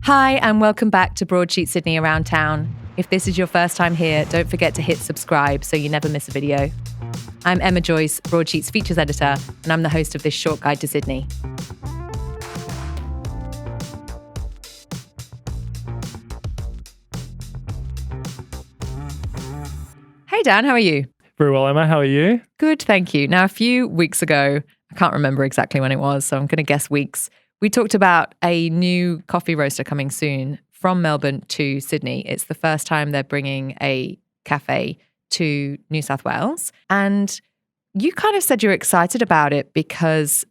Hi, and welcome back to Broadsheet Sydney Around Town. If this is your first time here, don't forget to hit subscribe so you never miss a video. I'm Emma Joyce, Broadsheet's features editor, and I'm the host of this short guide to Sydney. Hey Dan, how are you? Very well, Emma. How are you? Good, thank you. Now, a few weeks ago, I can't remember exactly when it was, so I'm going to guess weeks, we talked about a new coffee roaster coming soon from Melbourne to Sydney. It's the first time they're bringing a cafe to New South Wales. And you kind of said you're excited about it because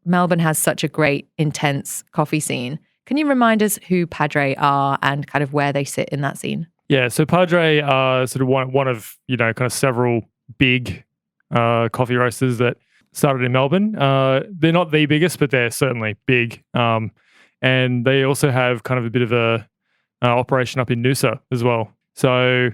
Melbourne has such a great, intense coffee scene. Can you remind us who Padre are and kind of where they sit in that scene? Yeah, so Padre are sort of one of, kind of several big coffee roasters that started in Melbourne. They're not the biggest, but they're certainly big. And they also have kind of a bit of a operation up in Noosa as well. So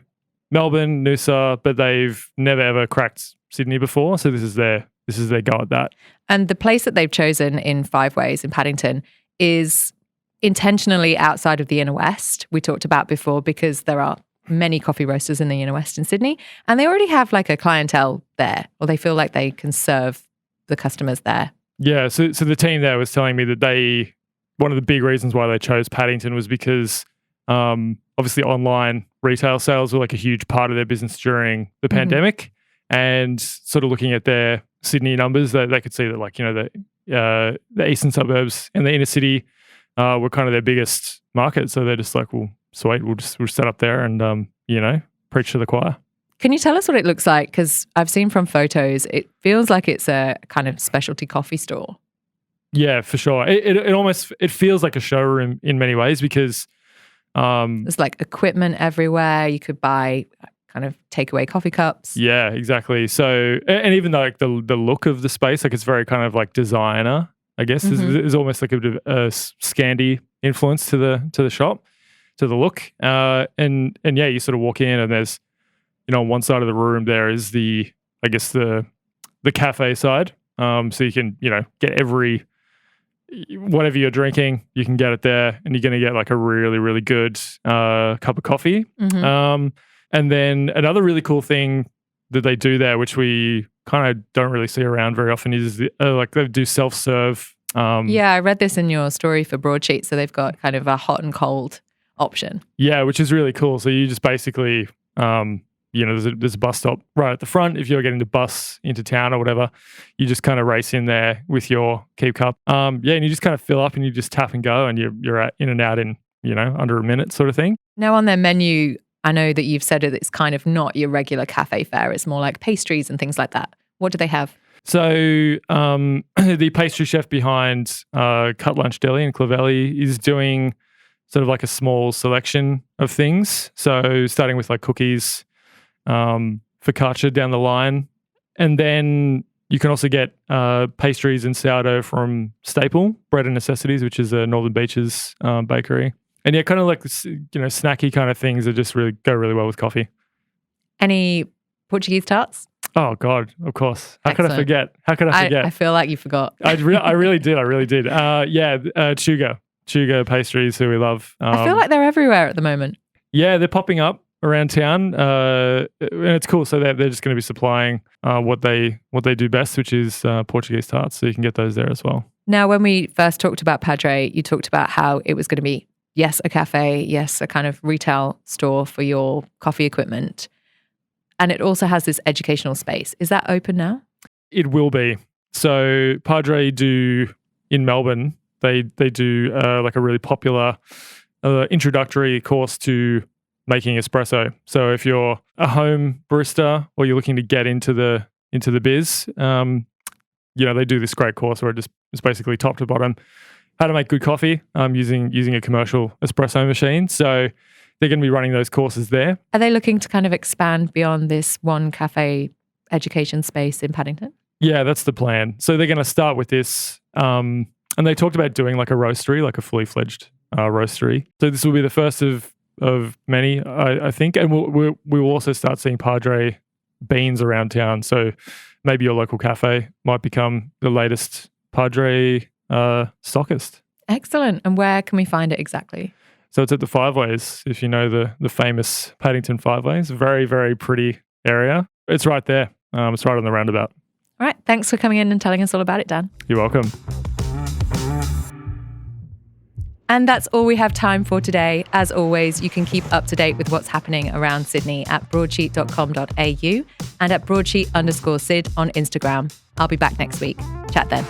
Melbourne, Noosa, but they've never ever cracked Sydney before. So this is their go at that. And the place that they've chosen in Five Ways in Paddington is intentionally outside of the inner west we talked about before, because there are many coffee roasters in the inner west in Sydney, and they already have like a clientele there, or they feel like they can serve the customers there. Yeah, so the team there was telling me that one of the big reasons why they chose Paddington was because obviously online retail sales were like a huge part of their business during the pandemic, and sort of looking at their Sydney numbers, that they could see that the eastern suburbs and the inner city were kind of their biggest market. So they're just like, well, sweet, we'll set up there and preach to the choir. Can you tell us what it looks like? Because I've seen from photos, it feels like it's a kind of specialty coffee store. Yeah, for sure. It almost feels like a showroom in many ways, because there's like equipment everywhere. You could buy kind of takeaway coffee cups. Yeah, exactly. So, and even though like the look of the space, like it's very kind of like designer, I guess. There's almost like a bit of a Scandi influence to the shop, to the look. And yeah, you sort of walk in and there's, on one side of the room there is the cafe side. So you can, get whatever you're drinking, you can get it there, and you're going to get like a really, really good cup of coffee. And then another really cool thing that they do there, which we kind of don't really see around very often, is like they do self-serve. Yeah, I read this in your story for Broadsheet. So they've got kind of a hot and cold option. Yeah, which is really cool. So you just basically, there's a bus stop right at the front. If you're getting the bus into town or whatever, you just kind of race in there with your keep cup. And you just kind of fill up and you just tap and go, and you're in and out in, under a minute sort of thing. Now on their menu, I know that you've said it's kind of not your regular cafe fare. It's more like pastries and things like that. What do they have? So the pastry chef behind Cut Lunch Deli in Clovelly is doing sort of like a small selection of things. So starting with like cookies, focaccia down the line. And then you can also get pastries and sourdough from Staple, Bread and Necessities, which is a Northern Beaches bakery. And yeah, kind of like, snacky kind of things that just really go really well with coffee. Any Portuguese tarts? Oh, God, of course. How could I forget? I feel like you forgot. I really did. Chuga pastries, who we love. I feel like they're everywhere at the moment. Yeah, they're popping up around town, and it's cool. So they're just going to be supplying what they do best, which is Portuguese tarts. So you can get those there as well. Now, when we first talked about Padre, you talked about how it was going to be, yes, a cafe, yes, a kind of retail store for your coffee equipment. And it also has this educational space. Is that open now? It will be. So Padre do in Melbourne, they do like a really popular introductory course to making espresso. So if you're a home barista or you're looking to get into the biz, they do this great course where it's basically top to bottom how to make good coffee using a commercial espresso machine. So they're going to be running those courses there. Are they looking to kind of expand beyond this one cafe education space in Paddington? Yeah, that's the plan. So they're going to start with this. And they talked about doing like a roastery, like a fully fledged roastery. So this will be the first of many, I think. And we will also start seeing Padre beans around town. So maybe your local cafe might become the latest Padre stockist. Excellent. And where can we find it exactly? So it's at the Five Ways, if you know the famous Paddington Five Ways. Very, very pretty area. It's right there. It's right on the roundabout. All right. Thanks for coming in and telling us all about it, Dan. You're welcome. And that's all we have time for today. As always, you can keep up to date with what's happening around Sydney at broadsheet.com.au and at broadsheet_Sid on Instagram. I'll be back next week. Chat then.